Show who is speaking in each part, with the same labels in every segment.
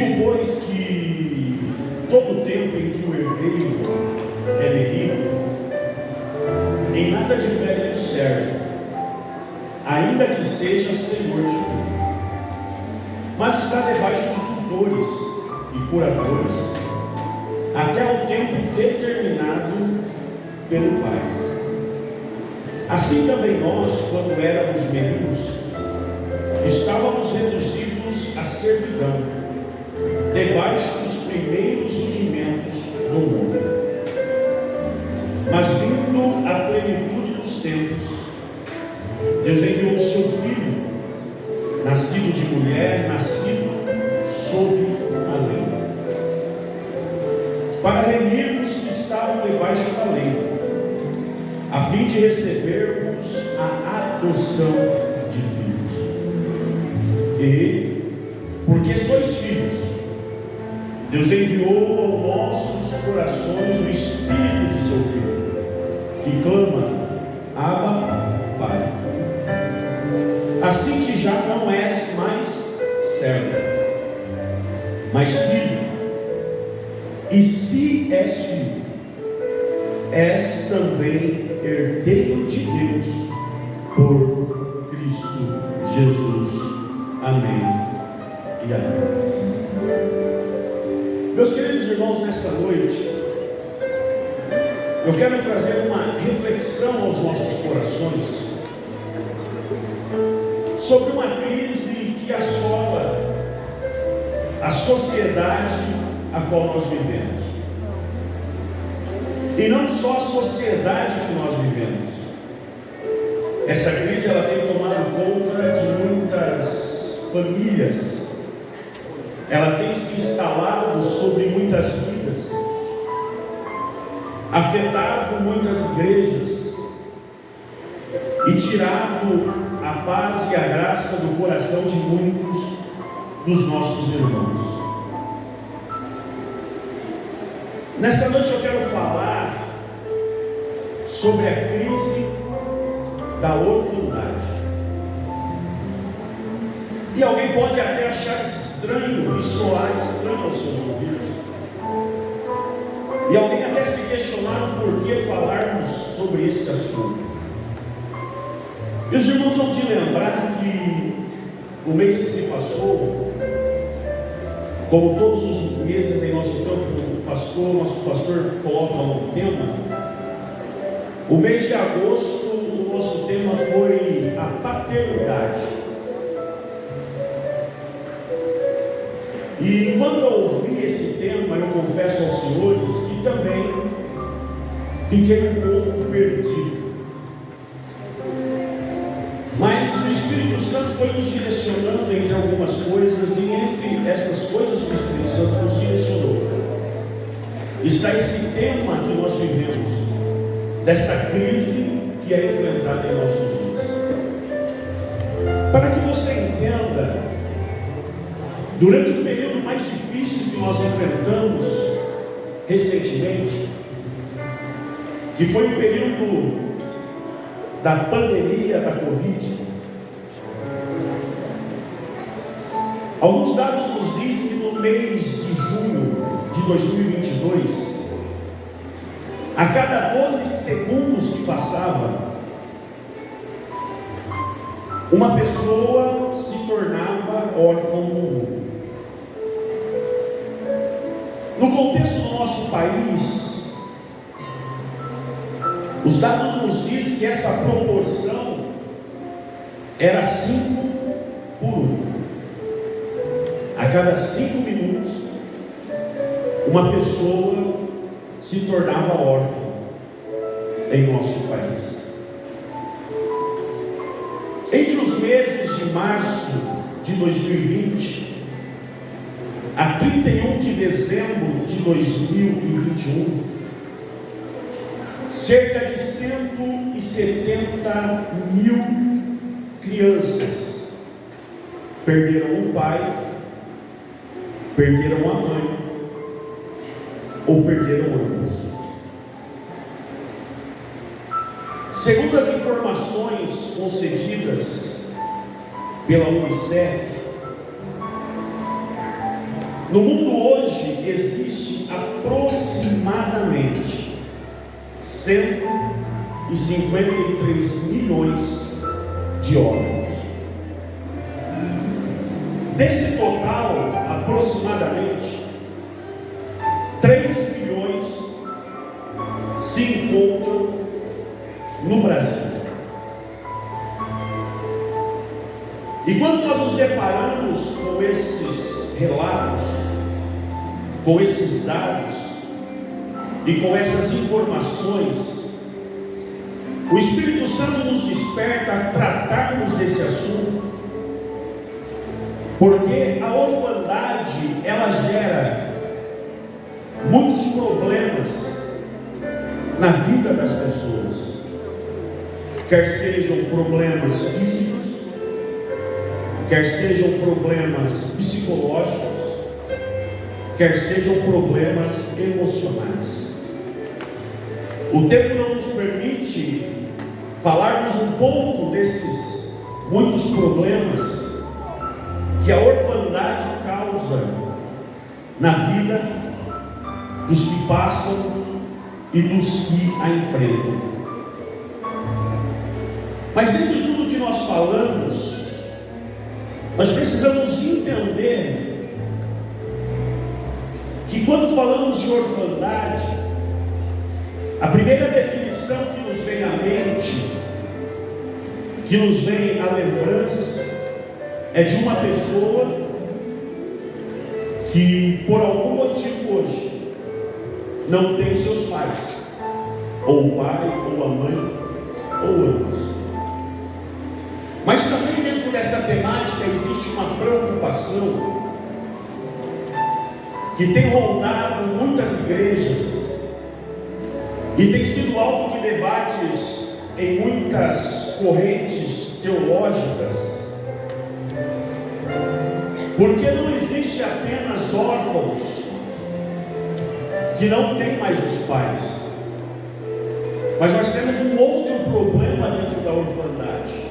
Speaker 1: Digo, pois, que todo o tempo em que o herdeiro é menino, em nada difere do servo, ainda que seja senhor de tudo, mas está debaixo de tutores e curadores, até o tempo determinado pelo Pai. Assim também nós, quando éramos meninos, estávamos reduzidos à servidão, debaixo dos primeiros rudimentos do mundo. Mas vindo a plenitude dos tempos, Deus enviou o seu Filho, nascido de mulher, nascido sob a lei, para remir os que estavam debaixo da lei, a fim de recebermos a adoção de filhos. E, porque sois filhos, Deus enviou aos nossos corações o Espírito de seu Filho, que clama: Abba, Pai. Assim que já não és mais servo, mas filho. E se és filho, és também herdeiro de Deus por Cristo Jesus. Amém e amém. Meus queridos irmãos, nessa noite eu quero trazer uma reflexão aos nossos corações sobre uma crise que assola a sociedade a qual nós vivemos. E não só a sociedade que nós vivemos. Essa crise ela tem tomado conta de muitas famílias. Ela tem se instalado sobre muitas vidas, afetado muitas igrejas e tirado a paz e a graça do coração de muitos dos nossos irmãos. Nessa noite eu quero falar sobre a crise da orfandade. E alguém pode até achar estranho e soar estranho aos seus ouvidos. E alguém até se questionar por que falarmos sobre esse assunto. E os irmãos vão te lembrar que o mês que se passou, como todos os meses em nosso campo, nosso pastor coloca um tema. O mês de agosto, o nosso tema foi a paternidade. E quando eu ouvi esse tema, eu confesso aos senhores que também fiquei um pouco perdido. Mas o Espírito Santo foi nos direcionando entre algumas coisas, e entre essas coisas que o Espírito Santo nos direcionou está esse tema que nós vivemos, dessa crise que é enfrentada em nossos dias. Para que você entenda, durante o período mais difícil que nós enfrentamos recentemente, que foi o período da pandemia da Covid, alguns dados nos dizem que no mês de junho de 2022, a cada 12 segundos que passava, uma pessoa se tornava órfã no mundo. No contexto do nosso país, os dados nos dizem que essa proporção era 5 por 1. A cada 5 minutos, uma pessoa se tornava órfã em nosso país. Entre os meses de março de 2020 a 31 de dezembro de 2021, cerca de 170 mil crianças perderam o pai, perderam a mãe, ou perderam ambos. Segundo as informações concedidas pela Unicef, No mundo hoje existe aproximadamente 153 milhões de órfãos. Desse total, aproximadamente 3 milhões se encontram no Brasil. E quando nós nos deparamos com esses relatos, com esses dados e com essas informações, o Espírito Santo nos desperta a tratarmos desse assunto, porque a orfandade, ela gera muitos problemas na vida das pessoas, quer sejam problemas físicos, quer sejam problemas psicológicos, quer sejam problemas emocionais. O tempo não nos permite falarmos um pouco desses muitos problemas que a orfandade causa na vida dos que passam e dos que a enfrentam. Mas dentro de tudo que nós falamos, nós precisamos entender que quando falamos de orfandade, a primeira definição que nos vem à mente, que nos vem à lembrança, é de uma pessoa que por algum motivo hoje não tem seus pais, ou o pai, ou a mãe, ou ambos. Mas também dentro dessa temática existe uma preocupação que tem rondado muitas igrejas e tem sido alvo de debates em muitas correntes teológicas. Porque não existe apenas órfãos que não têm mais os pais, mas nós temos um outro problema dentro da orfandade.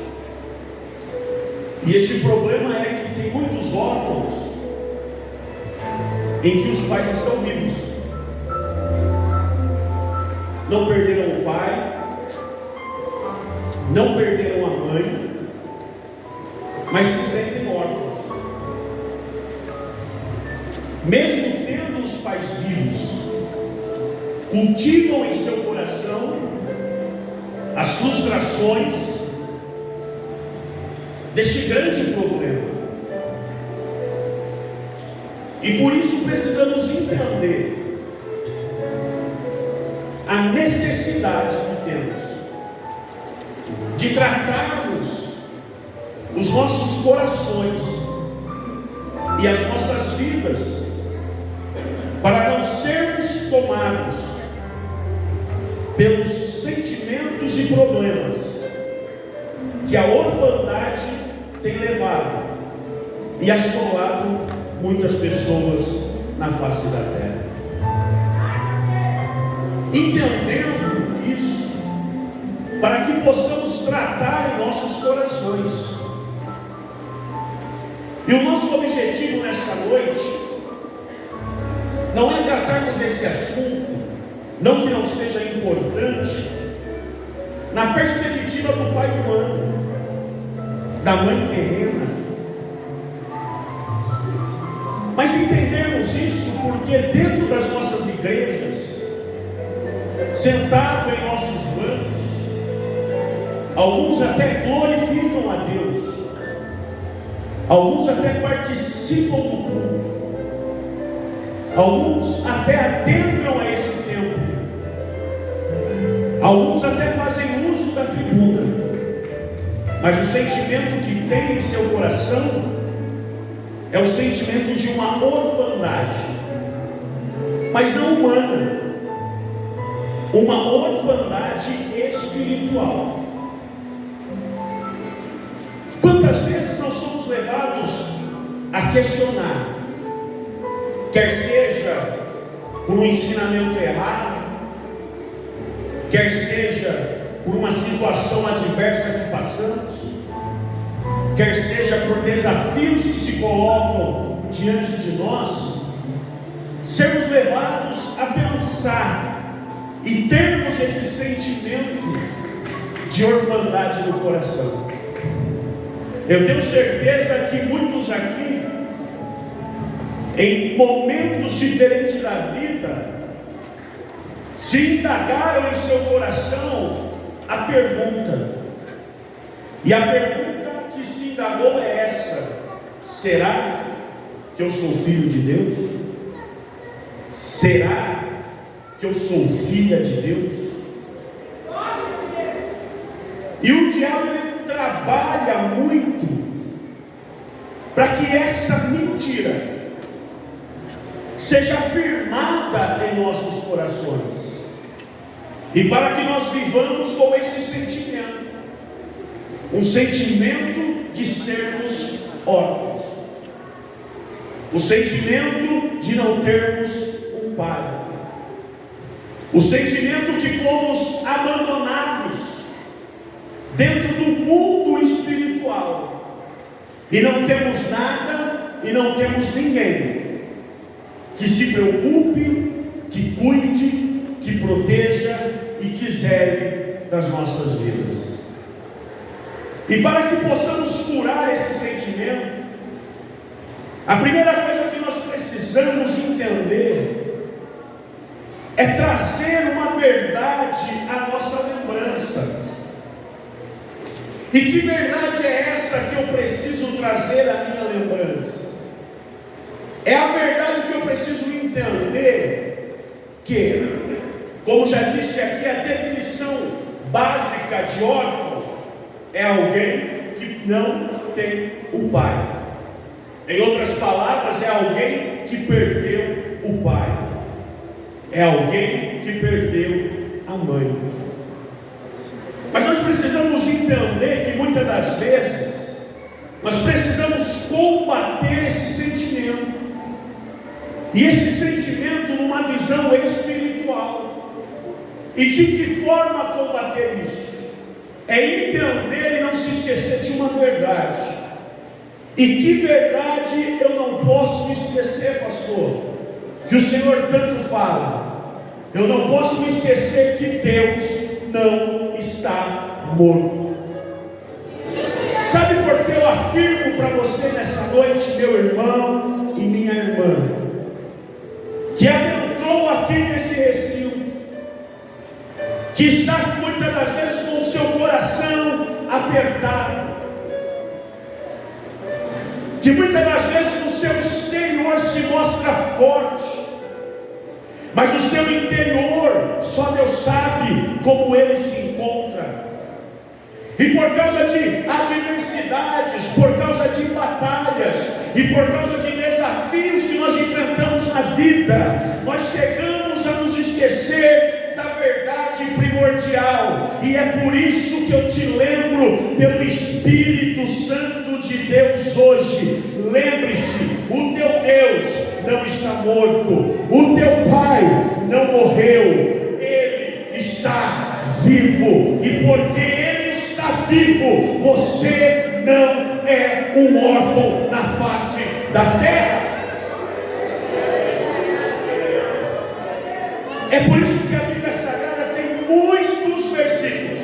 Speaker 1: E esse problema é que tem muitos órfãos em que os pais estão vivos, não perderam o pai, não perderam a mãe, mas se sentem órfãos. Mesmo tendo os pais vivos, cultivam em seu coração as frustrações deste grande problema. E por isso precisamos entender a necessidade que temos de tratarmos os nossos corações e as nossas vidas, para não sermos tomados pelos sentimentos e problemas que a orfandade tem levado e assolado muitas pessoas na face da terra. Entendendo isso, para que possamos tratar em nossos corações. E o nosso objetivo nessa noite não é tratarmos esse assunto, não que não seja importante, na perspectiva do pai humano, da mãe terrena, mas entendermos isso porque dentro das nossas igrejas, sentado em nossos bancos, alguns até glorificam a Deus, alguns até participam do culto, alguns até adentram a esse templo, alguns até fazem uso da tribuna, mas o sentimento que tem em seu coração é o sentimento de uma orfandade, mas não humana, uma orfandade espiritual. Quantas vezes nós somos levados a questionar, quer seja por um ensinamento errado, quer seja por uma situação adversa que passamos, quer seja por desafios que se colocam diante de nós, sermos levados a pensar e termos esse sentimento de orfandade no coração. Eu tenho certeza que muitos aqui, em momentos diferentes da vida, se indagaram em seu coração a pergunta, e a pergunta que se indagou é essa: será que eu sou filho de Deus? Será que eu sou filha de Deus? E o diabo ele trabalha muito para que essa mentira seja firmada em nossos corações, e para que nós vivamos com esse sentimento, um sentimento de sermos órfãos, o sentimento de não termos um pai, o sentimento que fomos abandonados dentro do mundo espiritual e não temos nada e não temos ninguém que se preocupe, que cuide, que proteja e que zele das nossas vidas. E para que possamos curar esse sentimento, a primeira coisa que nós precisamos entender é trazer uma verdade à nossa lembrança. E que verdade é essa que eu preciso trazer à minha lembrança? É a verdade que eu preciso entender que, como já disse aqui, a definição básica de órfão é alguém que não tem o pai. Em outras palavras, é alguém que perdeu o pai, é alguém que perdeu a mãe. Mas nós precisamos entender que muitas das vezes nós precisamos combater esse sentimento, e esse sentimento numa visão espiritual. E de que forma combater isso? É entender e não se esquecer de uma verdade. E que verdade eu não posso me esquecer, pastor? Que o Senhor tanto fala. Eu não posso me esquecer que Deus não está morto. Sabe por que eu afirmo para você nessa noite, meu irmão e minha irmã, que adentrou aqui nesse recinto, que está muitas das vezes com o seu coração apertado, que muitas das vezes no seu exterior se mostra forte, mas o seu interior só Deus sabe como ele se encontra. E por causa de adversidades, por causa de batalhas e por causa de desafios que nós enfrentamos na vida, nós chegamos a nos esquecer da verdade primordial. E é por isso que eu te lembro pelo Espírito Santo de Deus hoje. Lembre-se, o teu Deus não está morto, o teu Pai não morreu, Ele está vivo. E porque Ele está vivo, você não é um órfão na face da terra. É por isso que a Bíblia Sagrada tem muitos versículos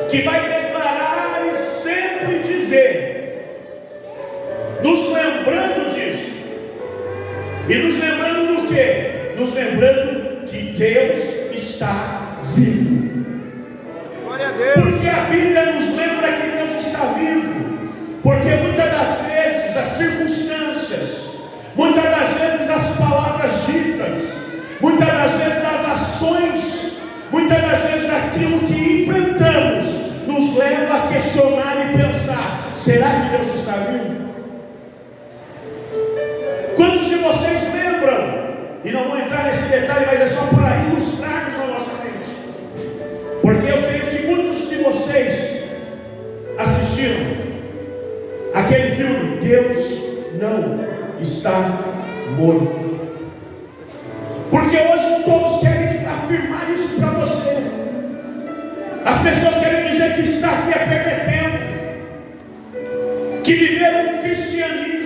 Speaker 1: que vai declarar e sempre dizer, nos lembrando disso. E nos lembrando do quê? Nos lembrando que Deus está vivo.
Speaker 2: Glória a Deus.
Speaker 1: Porque a Bíblia nos lembra que Deus está vivo. Porque muitas das vezes as circunstâncias, muitas das vezes as palavras ditas, muitas das vezes as ações, muitas das vezes aquilo que enfrentamos nos leva a questionar e pensar: será que Deus está vivo? Quantos de vocês lembram? E não vou entrar nesse detalhe, mas é só para ilustrarmos na nossa mente, porque eu creio que muitos de vocês assistiram aquele filme Deus não está morto. Porque hoje todos querem afirmar isso para você. As pessoas querem dizer que estar aqui é perder tempo, que viver um cristianismo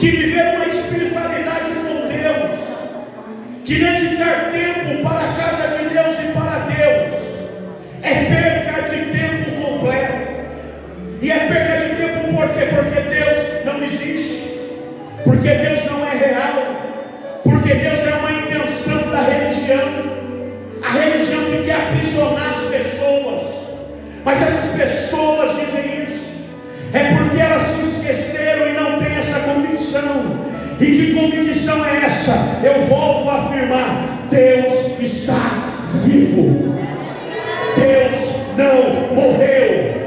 Speaker 1: que viver uma espiritualidade com Deus, que dedicar tempo para a casa de Deus e para Deus, é perca de tempo completo. E é perca de tempo por quê? Porque Deus não existe, porque Deus não é real, porque Deus é uma invenção da religião, a religião que quer aprisionar as pessoas. Mas essas pessoas dizem isso, é porque elas se esqueceram e não têm essa convicção. E que convicção é essa? Eu volto a afirmar: Deus está vivo, Deus não morreu.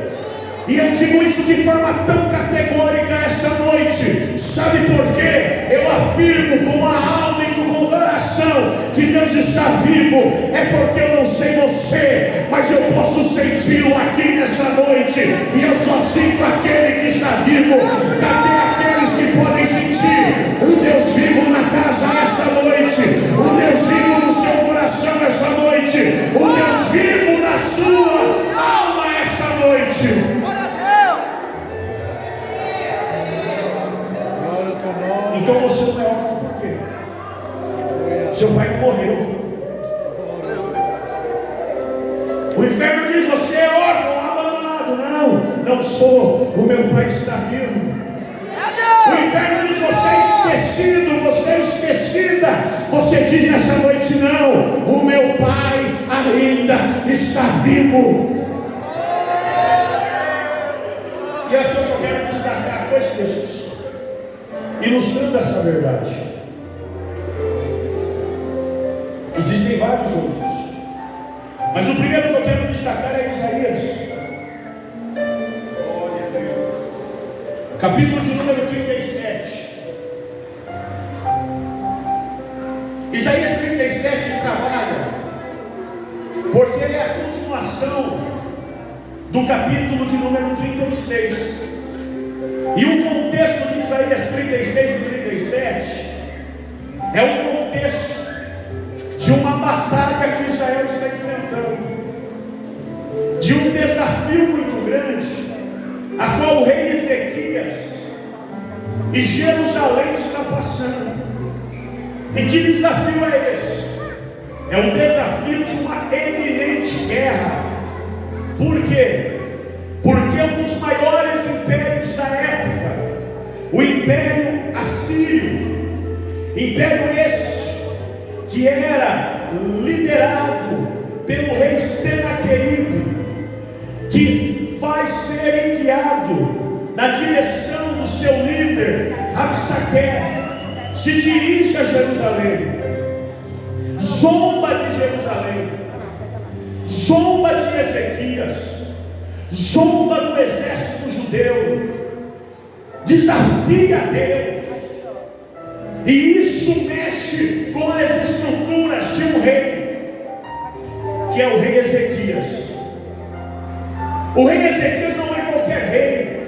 Speaker 1: E eu digo isso de forma tão categórica essa noite. Sabe por quê? Eu afirmo com a alma e com o coração que Deus está vivo. É porque eu não sei você, mas eu posso senti-lo aqui nessa noite. E eu só sinto aquele que está vivo. Cadê aqueles que podem sentir o Deus vivo na casa nessa noite? O Deus vivo no seu coração nessa noite? O Deus vivo na sua alma essa noite? Então você não é órfão por quê? Seu pai não morreu. O inferno diz: você é órfão, abandonado. Não, não sou. O meu pai está vivo. O inferno diz: você é esquecido, você é esquecida. Você diz nessa noite: não, o meu pai ainda está vivo. E aqui eu só quero destacar dois textos ilustrando essa verdade. Existem vários outros, mas o primeiro que eu quero destacar é Isaías, capítulo de número 37. Isaías 37 trabalha, porque ele é a continuação do capítulo de número 36. E o contexto de Isaías 36 e 37 é o contexto de uma batalha que Israel está enfrentando, de um desafio muito grande, a qual o rei Ezequias e Jerusalém está passando. E que desafio é esse? É um desafio de uma eminente guerra. Por quê? Porque um dos maiores impérios da época, o Império Assírio, império este que era liderado pelo rei Senaqueribe, que vai ser enviado na direção do seu líder Rabsaque, se dirige a Jerusalém, zomba de Jerusalém, zomba de Ezequias, zomba do exército judeu, desafia Deus, e isso mexe com as estruturas de um rei, que é o rei Ezequias. O rei Ezequias não é qualquer rei.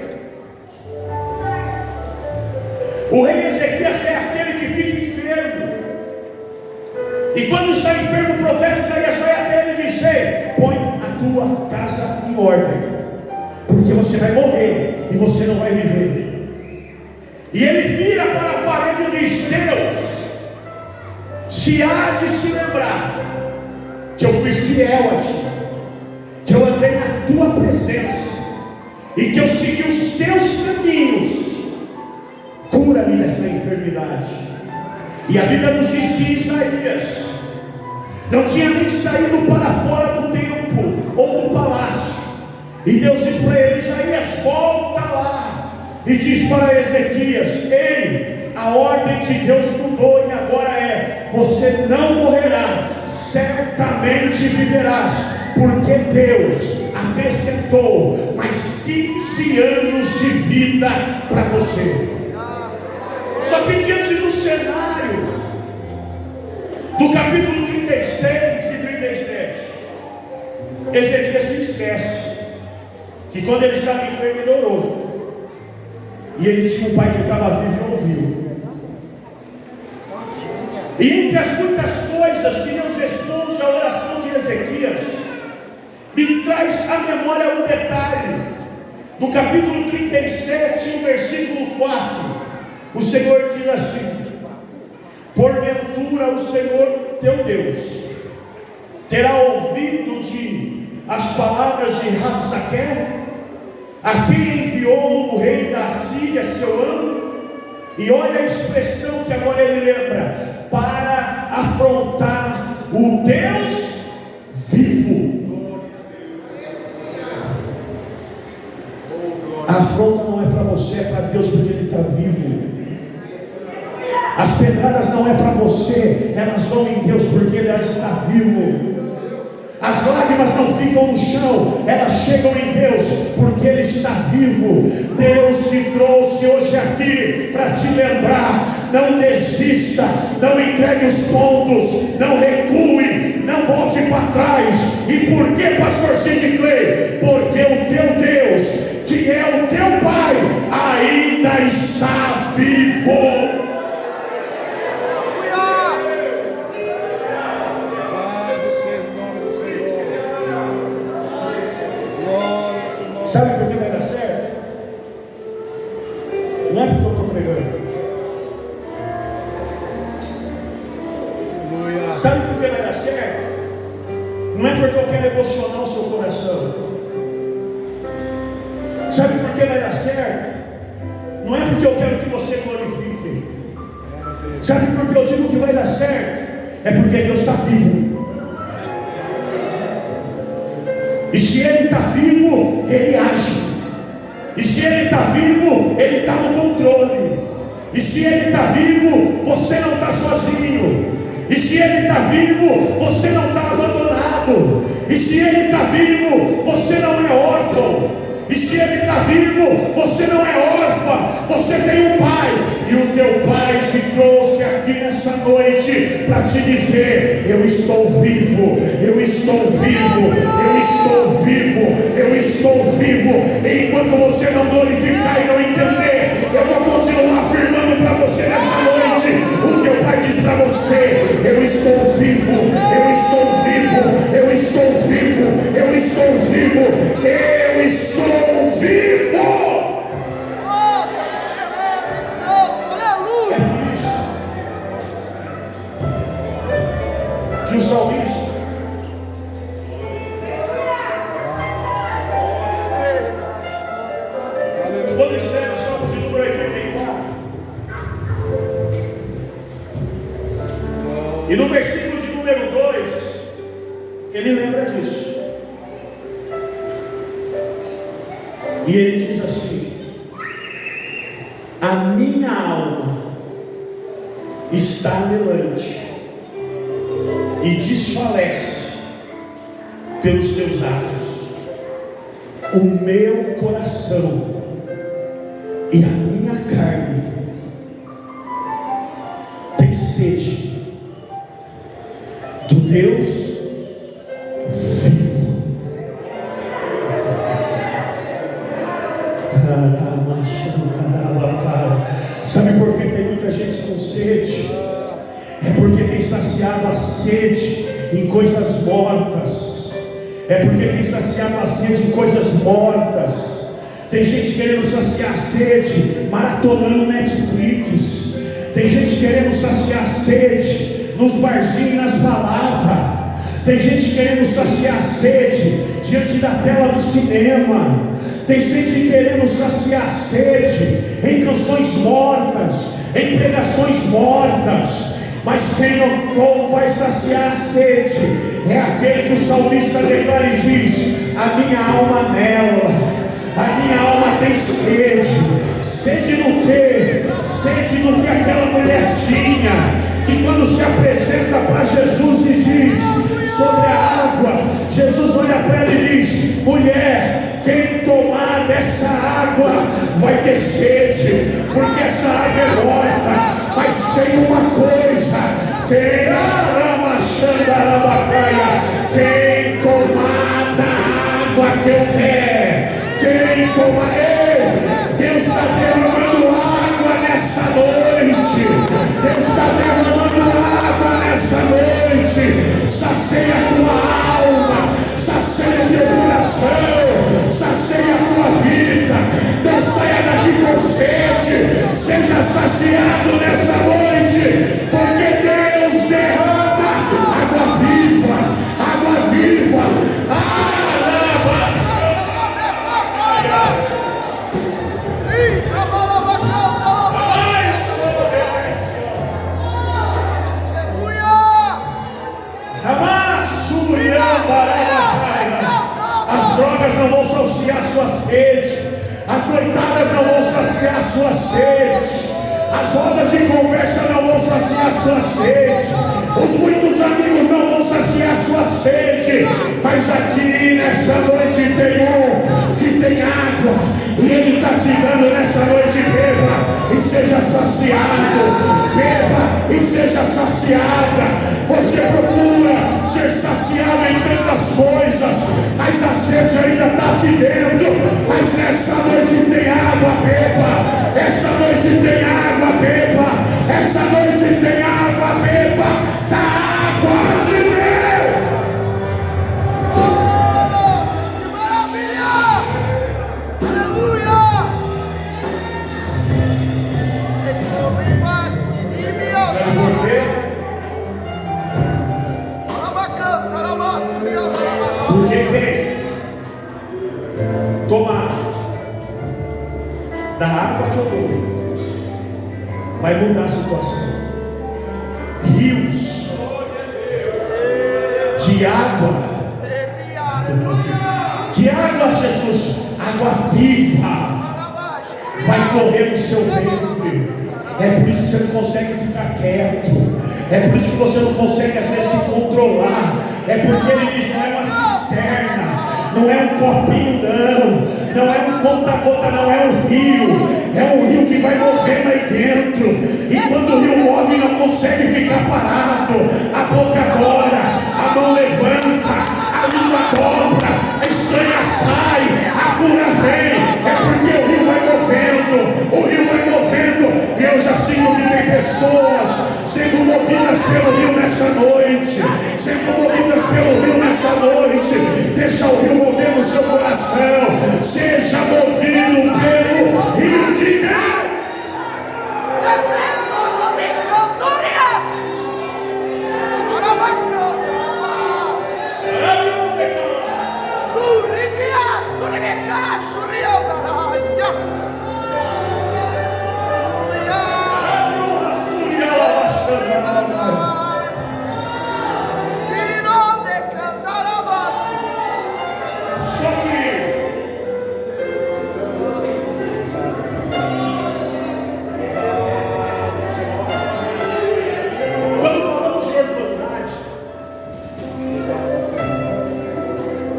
Speaker 1: O rei Ezequias é aquele que fica enfermo, e quando está enfermo, o profeta Isaías vai até ele e diz: ei, põe a tua casa em ordem, porque você vai morrer e você não vai viver. E ele vira para a parede e diz: Deus, se há de se lembrar que eu fui fiel a ti, que eu andei na tua presença e que eu segui os teus caminhos, cura-me dessa enfermidade. E a Bíblia nos diz que Isaías não tinha nem saído para fora do templo ou do palácio, e Deus diz para ele: Isaías, volta lá e diz para Ezequias: ei, a ordem de Deus mudou e agora é: você não morrerá, certamente viverás, porque Deus acrescentou mais 15 anos de vida para você. Só que diante do cenário do capítulo 36 e 37, Ezequias se esquece que quando ele estava enfermo ele orou, e ele tinha um pai que estava vivo e ouviu. E entre as muitas coisas que Deus responde à oração de Ezequias, me traz à memória um detalhe do capítulo 37, versículo 4. O Senhor diz assim: porventura o Senhor teu Deus terá ouvido as palavras de Rabsaque, a quem enviou o rei da Assíria, seu amo? E olha a expressão que agora ele lembra: para afrontar o Deus vivo. A afronta não é para você, é para Deus, porque Ele está vivo. As pedradas não é para você, elas vão em Deus, porque Ele está vivo. As lágrimas não ficam no chão, elas chegam em Deus, porque Ele está vivo. Deus te trouxe hoje aqui para te lembrar: não desista, não entregue os pontos, não recue, não volte para trás. E por que, pastor Sid Clay? Porque o teu Deus, que é o teu Pai, ainda está vivo. Sabe por que vai dar certo? Não é porque eu estou pregando. Sabe por que vai dar certo? Não é porque eu quero emocionar o seu coração. Sabe por que vai dar certo? Não é porque eu quero que você glorifique. Sabe por que eu digo que vai dar certo? É porque Deus está vivo. E se Ele está vivo, Ele age. E se Ele está vivo, Ele está no controle. E se Ele está vivo, você não está sozinho. E se Ele está vivo, você não está abandonado. E se Ele está vivo, você não é órfão. E se Ele está vivo, você não é órfã. Você tem um Pai. E o teu Pai te trouxe aqui nessa noite para te dizer: eu estou vivo, eu estou vivo, eu estou vivo, eu estou vivo. E enquanto você não glorificar e não entender, eu vou continuar afirmando para você nessa noite o que o Pai diz para você: eu estou vivo, eu estou vivo, eu estou vivo, eu estou vivo, eu estou vivo. Que o salmista, quando escreve o Salmo de número 84, e no versículo de número 2, ele lembra disso. E ele diz assim: a minha alma está anelante e desfalece pelos teus atos. O meu coração e a minha carne tem sede do Deus vivo. Sabe por que tem muita gente com sede? É porque tem saciado a sede em coisas mortas. É porque tem saciado a sede em coisas mortas. Tem gente querendo saciar a sede maratonando Netflix. Tem gente querendo saciar a sede nos barzinhos, nas baladas. Tem gente querendo saciar a sede diante da tela do cinema. Tem gente querendo saciar a sede em canções mortas, em pregações mortas. Mas quem não vai saciar a sede é aquele que o salmista declara e diz: a minha alma anela, a minha alma tem sede. Sede no quê? Sede no que aquela mulher tinha, que quando se apresenta para Jesus e diz sobre a água, Jesus olha para ela e diz: mulher, quem tomar dessa água vai ter sede, porque essa água é morta. Mas tem uma coisa: quem tomar da água que eu der, quem tomar, Deus está derramando água nessa noite. Deus está derramando água nessa noite. Sacia a tua alma, sacia o teu coração, sacia a tua vida. Não saia daqui com sede, seja saciado sede, as noitadas não vão saciar a sua sede, as rodas de conversa não vão saciar a sua sede, os muitos amigos não vão saciar a sua sede, mas aqui nessa noite tem um que tem água, e Ele está te dando nessa noite. Beba e seja saciado, beba e seja saciada. Você procura ser saciado em tantas coisas, mas a sede ainda está aqui dentro. Mas nessa noite tem água, beba. Essa noite tem água, beba. Essa noite tem água, beba. Da água de Deus.
Speaker 2: Que maravilha! Aleluia!
Speaker 1: Sabe por quê? Porque quem toma da água que eu dou vai mudar a situação. Rios de água. Que água, Jesus? Água viva vai correr no seu ventre. É por isso que você não consegue ficar quieto. É por isso que você não consegue às vezes se controlar. É porque Ele diz: não é uma cisterna, não é um copinho, não é um conta-gota, não é um rio. É um rio que vai movendo aí dentro. E quando o rio move, não consegue ficar parado. A boca adora, a mão levanta, a língua dobra, a estranha sai, a cura vem. É porque o rio vai movendo, o rio vai movendo. E eu já sinto que tem pessoas sendo movidas pelo rio nessa noite, sendo movidas pelo rio nessa noite. Deixa o rio mover no seu coração. Seja movido pelo rio de Deus.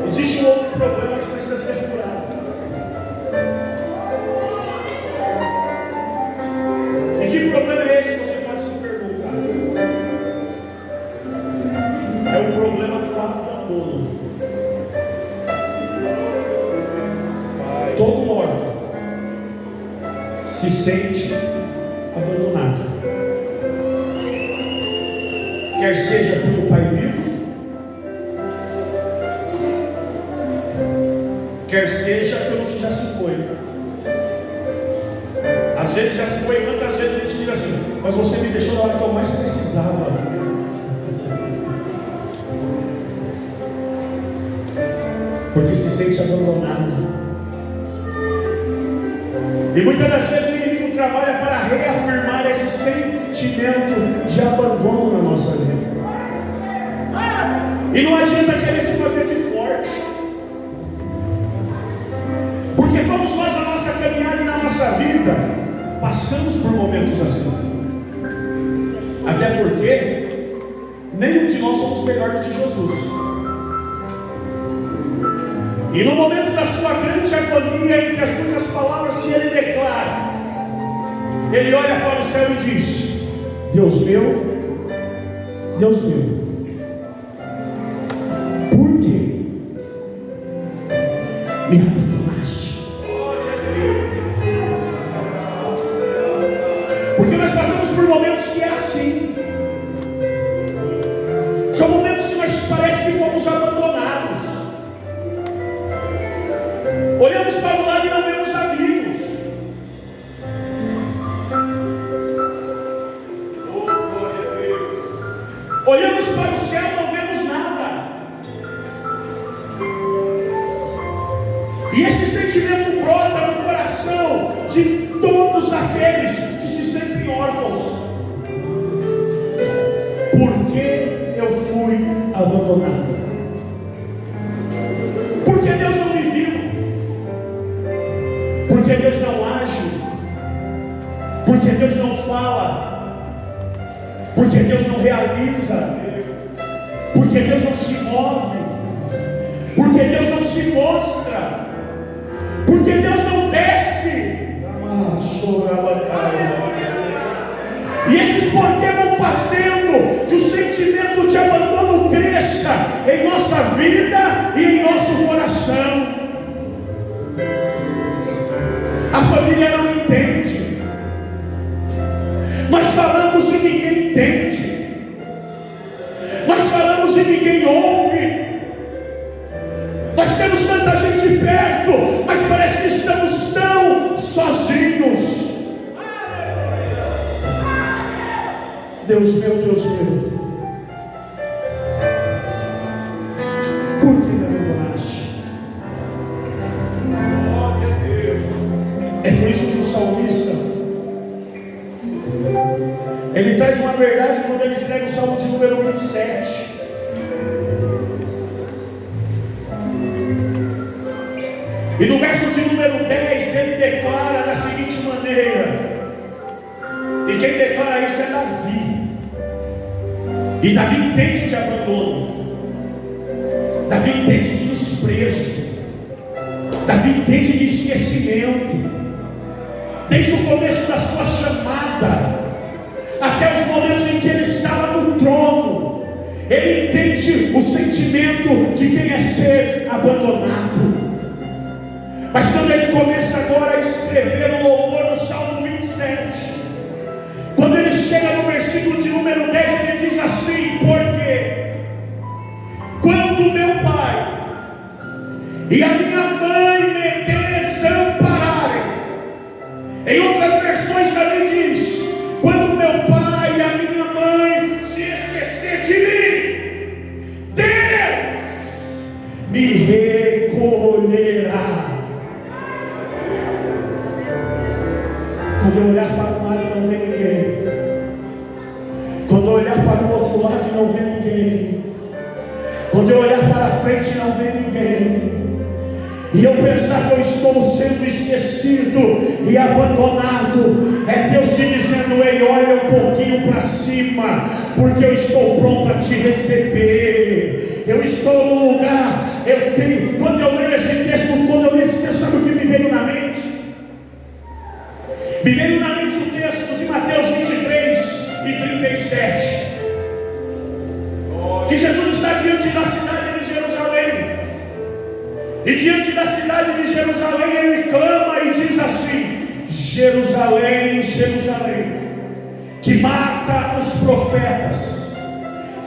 Speaker 1: Existe um outro problema que precisa ser curado. E que problema é esse? Você pode se perguntar. É o problema do abandono. Todo órfão se sente abandonado. Quer seja pelo pai vivo, quer seja pelo que já se foi. Às vezes já se foi, quantas vezes a gente diz assim: mas você me deixou na hora que eu mais precisava. Porque se sente abandonado. E muitas das vezes o inimigo trabalha para reafirmar esse sentimento de abandono na nossa vida. E não adianta querer se fazer de forte. Porque todos nós na nossa caminhada e na nossa vida passamos por momentos assim. Até porque nenhum de nós somos melhor do que Jesus. E no momento da sua grande agonia, entre as muitas palavras que Ele declara, Ele olha para o céu e diz: Deus meu, Deus meu, por que me abandonaste? Porque nós passamos por momentos que é assim. São momentos que nós parece que fomos abandonados. Olhamos para o lado e não vemos amigos. Olhamos para o céu e não vemos nada. E esse sentimento brota no coração Porque Deus não age, porque Deus não fala, porque Deus não realiza, porque Deus não se move, porque Deus não se mostra, porque Deus não desce. E esses porquê vão fazendo que o sentimento de abandono cresça em nossa vida e em nosso coração. A família não entende. Nós falamos e ninguém entende. Nós falamos e ninguém ouve. Nós temos tanta gente perto, mas parece que estamos tão sozinhos. Deus meu, Deus meu, por que me abandonaste? É por isso que o salmista, ele traz uma verdade quando ele escreve o Salmo de número 27. E no verso de número 10 ele declara da seguinte maneira, e quem declara isso é Davi. E Davi entende de abandono, Davi entende de desprezo, Davi entende de esquecimento. Desde o começo da sua chamada até os momentos em que ele estava no trono, ele entende o sentimento de quem é ser abandonado. Mas quando ele começa agora a escrever o louvor no Salmo 27, quando ele chega no versículo de número 10, ele diz assim: porque quando meu pai e a minha mãe me desampararem, em outras versões Davi diz: quando meu pai e a minha mãe se esquecer de mim, Deus me recolherá. Quando eu olhar para um lado e não ver ninguém, quando eu olhar para o outro lado e não ver ninguém, quando eu olhar para a frente e não ver ninguém, e eu pensar que eu estou sendo esquecido e abandonado, é Deus te dizendo: ei, olha um pouquinho para cima, porque eu estou pronto a te receber. Eu estou no lugar, quando eu leio esse texto, sabe o que me veio na mente? Me veio na mente o texto de Mateus 23 e 37, que Jesus está diante da cidade de Jerusalém, e diante da cidade de Jerusalém ele clama e diz assim: Jerusalém, Jerusalém, que mata os profetas,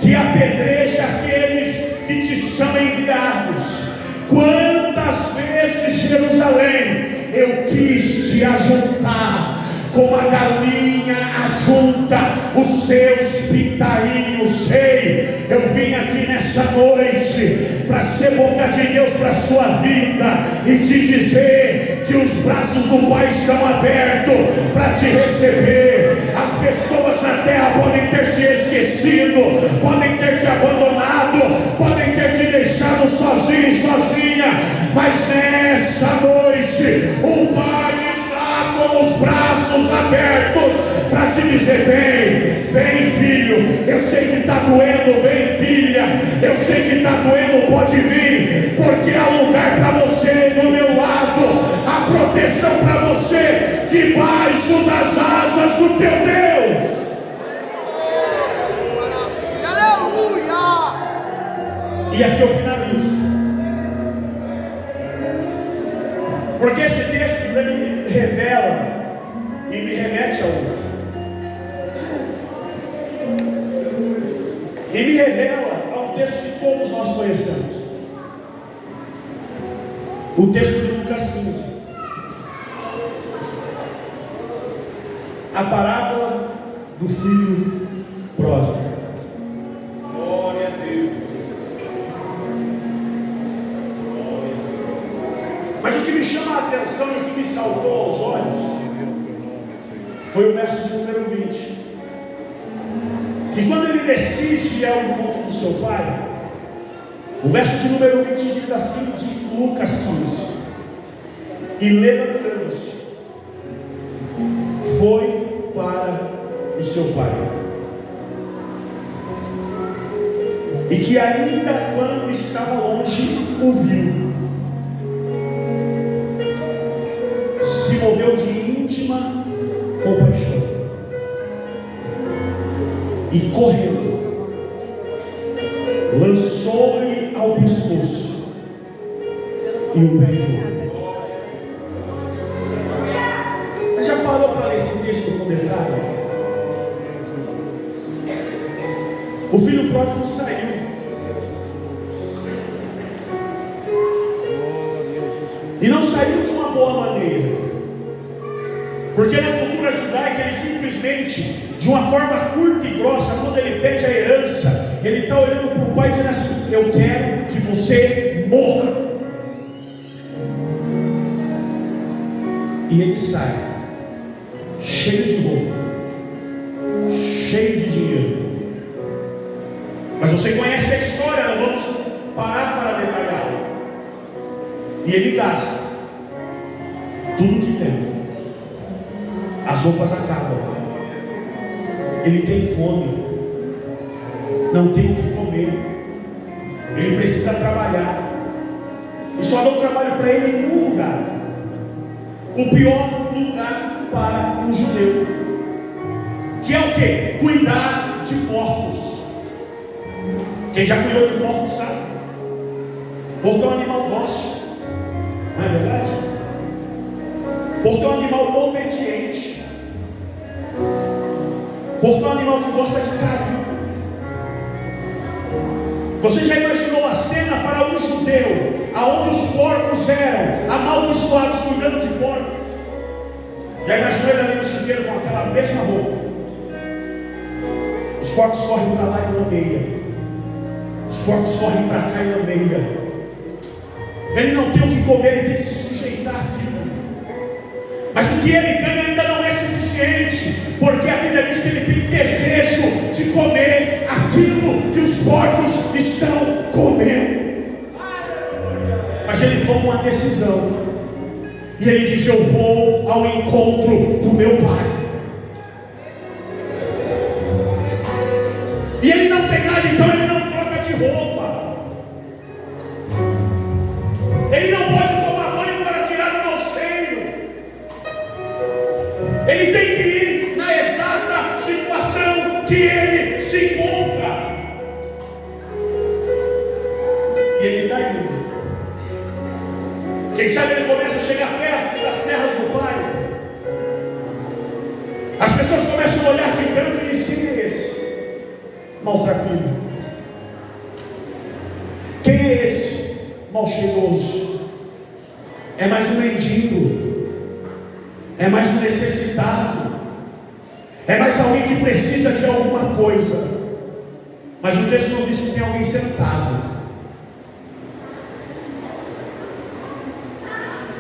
Speaker 1: que apedreja aqueles que te são enviados. Quantas vezes, Jerusalém, eu quis te ajuntar, como a galinha ajunta os seus pintainhos. Ei, eu vim aqui nessa noite para ser boca de Deus para a sua vida e te dizer que os braços do Pai estão abertos para te receber. As pessoas na terra podem ter te esquecido, podem ter te abandonado, podem ter te deixado sozinho e sozinha, mas nessa noite o Pai está com os braços abertos para te dizer: vem, vem filho, eu sei que está doendo, vem filha, eu sei que está doendo, pode vir, porque há lugar para você do meu lado, há proteção para você debaixo das asas do teu Deus.
Speaker 2: Aleluia!
Speaker 1: E aqui eu finalizo, porque esse texto me revela e me remete a outro, e me revela a um texto que todos nós conhecemos, o texto de Lucas 15, a parábola do filho pródigo. Glória a Deus. Mas o que me chama a atenção e o que me saltou aos olhos foi o verso de número 20, que quando ele decide ir ao encontro do seu pai, o verso de número 20 diz assim, de Lucas 15: e levantando-se, foi para o seu pai. E que ainda quando estava longe, o viu. Se moveu de íntima compaixão. E correndo, lançou-lhe ao pescoço e o beijou. Você já parou para ler esse texto com detalhe? O filho pródigo saiu. E não saiu de uma boa maneira. Porque na cultura judaica ele simplesmente, de uma forma curta e grossa, quando ele pede a herança, ele está olhando para o pai e dizendo assim: eu quero que você morra. E ele sai, cheio de roupa, cheio de dinheiro. Mas você conhece a história, não vamos parar para detalhar. E ele gasta tudo que tem. As roupas acabam. Ele tem fome. Não tem o que comer. Ele precisa trabalhar. E só dão trabalho para ele em um lugar. O pior lugar para um judeu. Que é o quê? Cuidar de porcos. Quem já cuidou de porcos sabe. Porco é um animal dócil. Não é verdade? Porco é um animal obediente. Porco é um animal que gosta de carinho. Você já imaginou a cena para um judeu, aonde os porcos eram amaldiçoados cuidando de porcos? Já imaginou ele ali no chiqueiro com aquela mesma roupa? Os porcos correm para lá e lameia. Os porcos correm para cá e lameia. Ele não tem o que comer, ele tem que se sujeitar àquilo. Mas o que ele ganha ainda não é suficiente, porque a Bíblia diz que ele tem desejo de comer aquilo que os porcos estão comendo. Mas ele toma uma decisão, e ele diz: eu vou ao encontro do meu pai. E ele não tem nada, então ele não troca de roupa. Ele não pode tomar banho para tirar o mau cheiro. Ele tem que ir na exata situação que ele se encontra. E ele está indo. Quem sabe ele começa a chegar perto das terras do pai. As pessoas começam a olhar de canto e dizem: quem é esse? Maltrapilho. Quem é esse? Mal cheiroso. É mais um mendigo. É mais um necessitado. É mais alguém que precisa de alguma coisa. Mas o texto não diz que tem alguém sentado.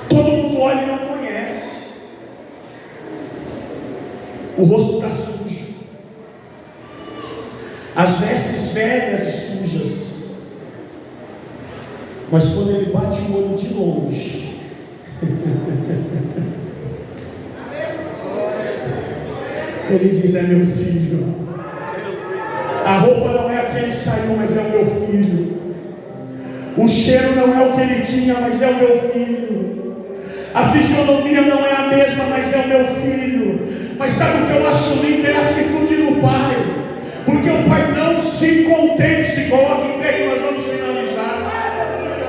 Speaker 1: Todo mundo olha e não conhece. O rosto está sujo. As vestes velhas e sujas. Mas quando ele bate o olho de longe, ele diz: é meu filho. A roupa não é a que ele saiu, mas é o meu filho. O cheiro não é o que ele tinha, mas é o meu filho. A fisionomia não é a mesma, mas é o meu filho. Mas sabe o que eu acho lindo? É a atitude do pai. Porque o pai não se contente. Se coloca em pé que nós vamos finalizar.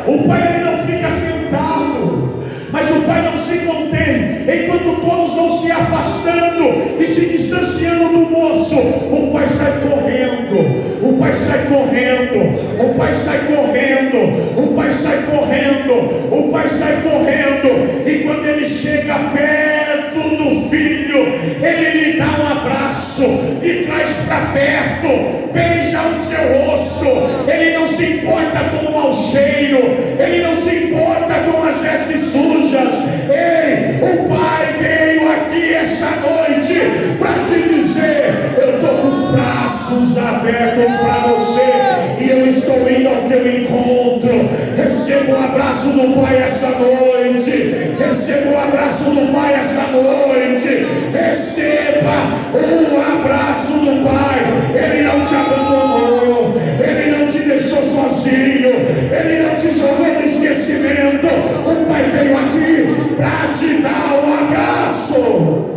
Speaker 1: O pai ele não fica sentado, mas o pai não se contém. Enquanto todos vão se afastando e se distanciando do moço, o pai sai correndo. O pai sai correndo. O pai sai correndo. O pai sai correndo. O pai sai correndo. E quando ele chega perto do filho, ele lhe dá um abraço e traz para perto, beija o seu rosto. Ele não se importa com o mau cheiro, ele não se importa com as vestes sujas. Ei, o pai veio aqui essa noite para te dizer: eu estou com os braços abertos para você e eu estou indo ao teu encontro. Receba um abraço do pai essa noite. noite. Receba o abraço do Pai essa noite. Receba o abraço do Pai. Ele não te abandonou, Ele não te deixou sozinho, Ele não te jogou no esquecimento. O Pai veio aqui para te dar um abraço.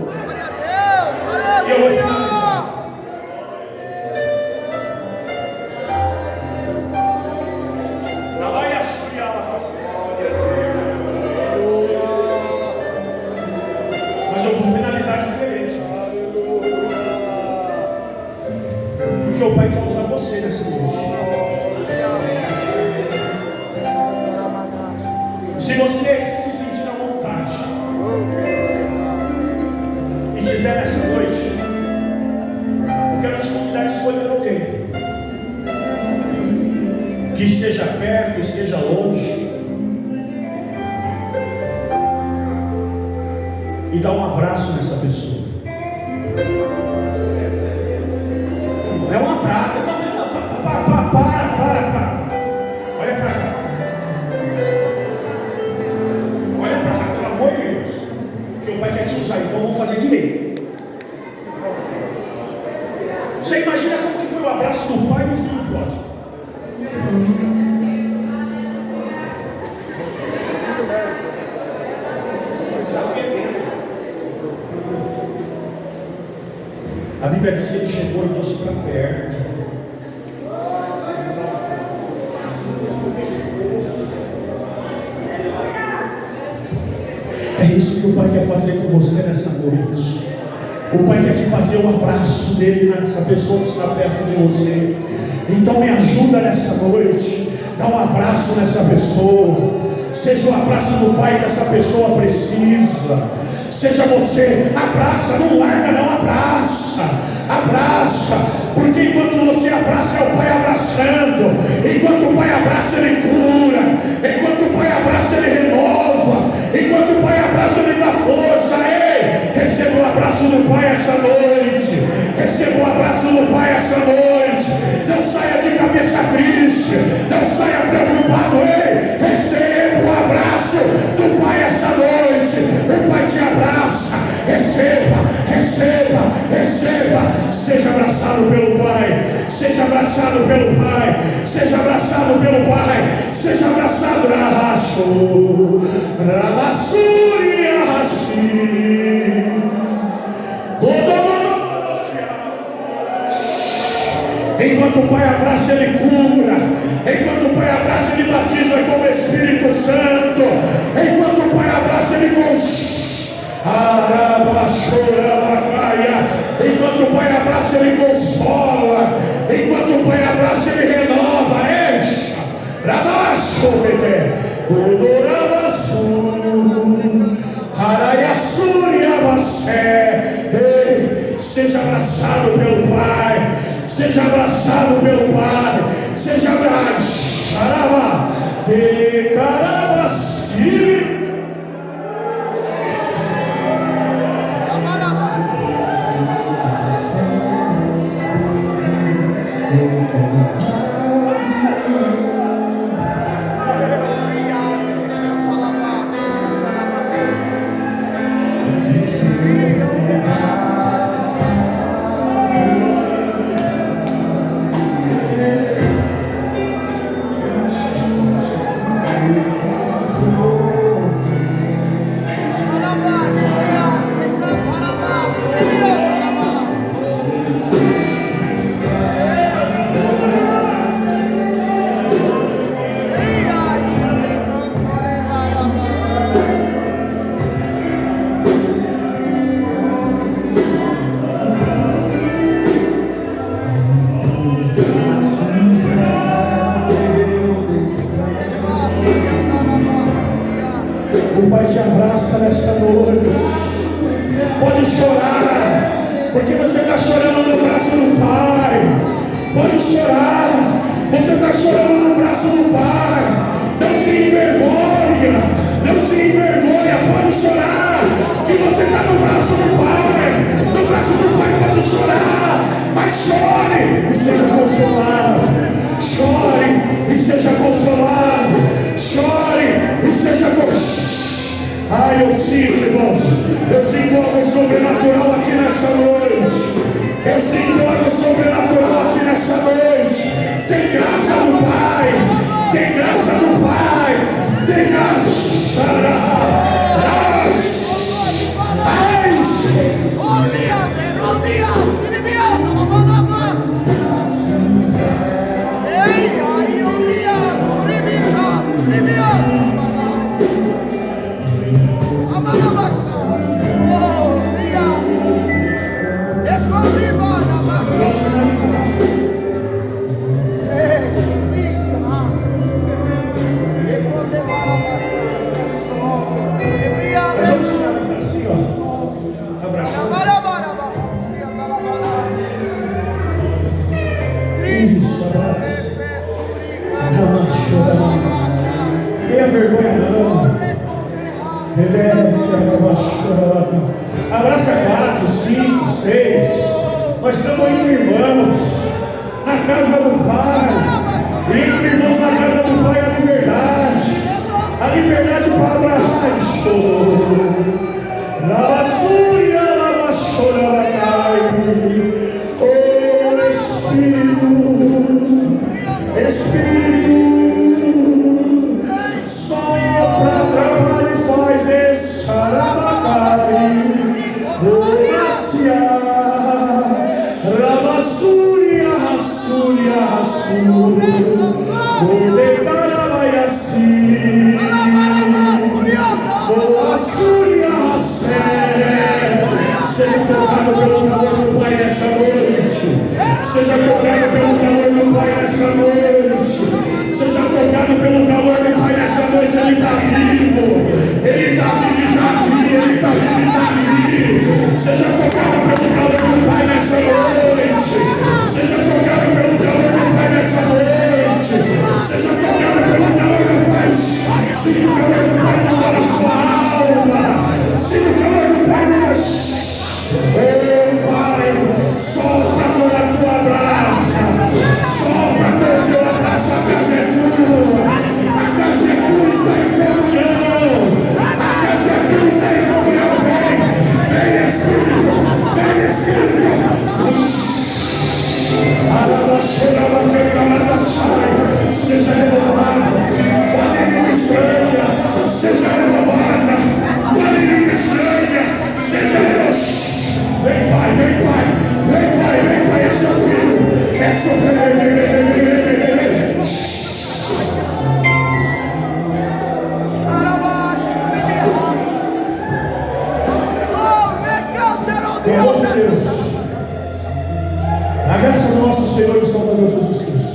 Speaker 2: Glória a Deus, aleluia.
Speaker 1: Mas eu vou finalizar diferente. Porque o Pai quer usar você nessa noite. Se você se sentir à vontade e quiser nessa noite, eu quero te convidar a escolher alguém que esteja perto, esteja longe, e dar um abraço nessa pessoa. Não é um abraço, para. Olha para cá. Olha para cá, pelo amor de Deus. Que o Pai quer te usar, então vamos fazer direito. Você imagina como que foi o abraço do Pai e do Filho pródigo? A Bíblia diz que ele chegou e trouxe para perto. É isso que o Pai quer fazer com você nessa noite. O Pai quer te fazer um abraço dele nessa pessoa que está perto de você. Então me ajuda nessa noite. Dá um abraço nessa pessoa. Seja o abraço do Pai que essa pessoa precisa. Seja você, abraça, não larga não, abraça, porque enquanto você abraça é o Pai abraçando, enquanto o Pai abraça ele cura, enquanto o Pai abraça ele renova, enquanto o Pai abraça ele dá força. Ei, receba o abraço do Pai essa noite, receba o abraço do Pai essa noite, não saia de cabeça triste, não saia preocupado, ei, receba o abraço do Pai essa noite, o Pai te abraça, receba, seja abraçado pelo Pai, seja abraçado pelo Pai, seja abraçado pelo Pai, seja abraçado na racho, enquanto o Pai abraça, ele cura, enquanto o Pai abraça, ele batiza com o Espírito Santo, enquanto o Pai abraça, ele enquanto o Pai abraça, ele consola, enquanto o Pai abraça, ele renova. Seja abraçado pelo Pai, seja abraçado pelo Pai, seja abraçado. O Pai te abraça nessa noite. Pode chorar, porque você está chorando no braço do Pai. Pode chorar, você está chorando no braço do Pai. Não se envergonha, pode chorar, que você está no braço do Pai. No braço do Pai pode chorar, mas chore e seja consolado. Chore e seja consolado. Chore e seja consolado. Ai, eu sinto, irmãos. Eu sinto algo sobrenatural aqui nessa noite. Eu sinto algo sobrenatural aqui nessa noite. Tem graça do Pai. Tem graça do Pai. Tem graça. Tenha vergonha não. Abraça 4, 5, 6. Nós estamos entre irmãos na casa do Pai. Entre irmãos na casa do Pai a liberdade. A liberdade para abraçar. Lavassúria, lavassúria, Espírito, sopra, trabalha e faz esse xarabacari, Ravassúria, rassúria, rassúria, Odegarabaiaci, Oassúria, rassé. Seja tocado pelo calor do Pai nessa noite. Seja tocado pelo calor do Pai nessa noite. Seja tocado pelo calor do Pai nessa noite. Ele está vivo. Ele está vivo, ele está vivo, ele está vivo. Seja tocado pelo calor do Pai nessa noite. Seja tocado pelo calor do Pai nessa noite. Seja tocado pelo calor do Pai. Sinta o calor do Pai na sua alma. Sinta o calor do Pai na sua. Oh Pai, sopra toda a tua brasa, sopra todo o teu abraço, a casa é tua, a casa é tua e está em comunhão, a casa é tua e está em comunhão, vem Espírito, seja renovado, a língua estranha, seja renovada, a língua estranha, seja renovada. Vem Pai, vem Pai, vem Pai, vem Pai, é seu filho, é seu filho. Pelo amor de Deus, a graça do nosso Senhor e Salvador Jesus Cristo.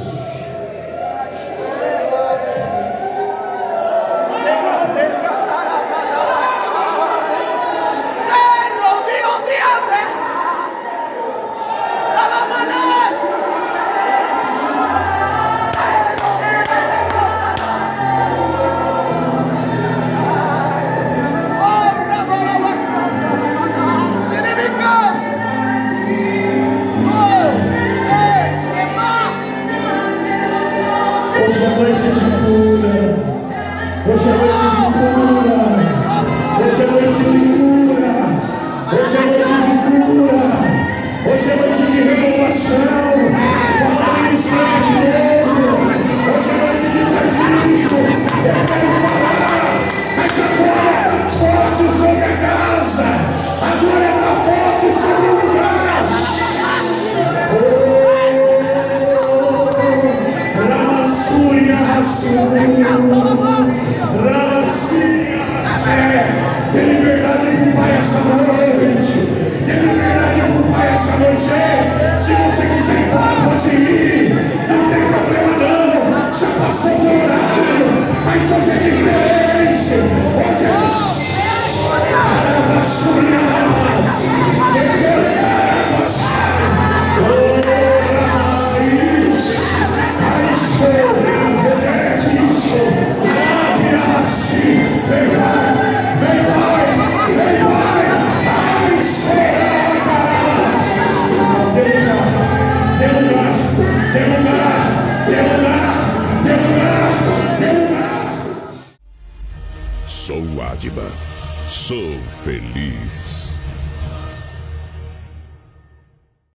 Speaker 1: Hoje é noite de cura. Hoje é noite de cura. Hoje é noite de cura. Hoje é noite de cura. Hoje é noite de renovação. Fala ministério de novo. Hoje é noite de batismo. Eu quero falar. Mas a glória está forte sobre a casa. A glória está forte sobre o lugar. Tem liberdade com o Pai essa noite. Tem liberdade com o Pai essa noite. Se você quiser ir lá, pode ir. Não tem problema não. Já passou do horário. Mas hoje é diferente. Hoje é diferente.
Speaker 3: Sou Adba. Sou feliz.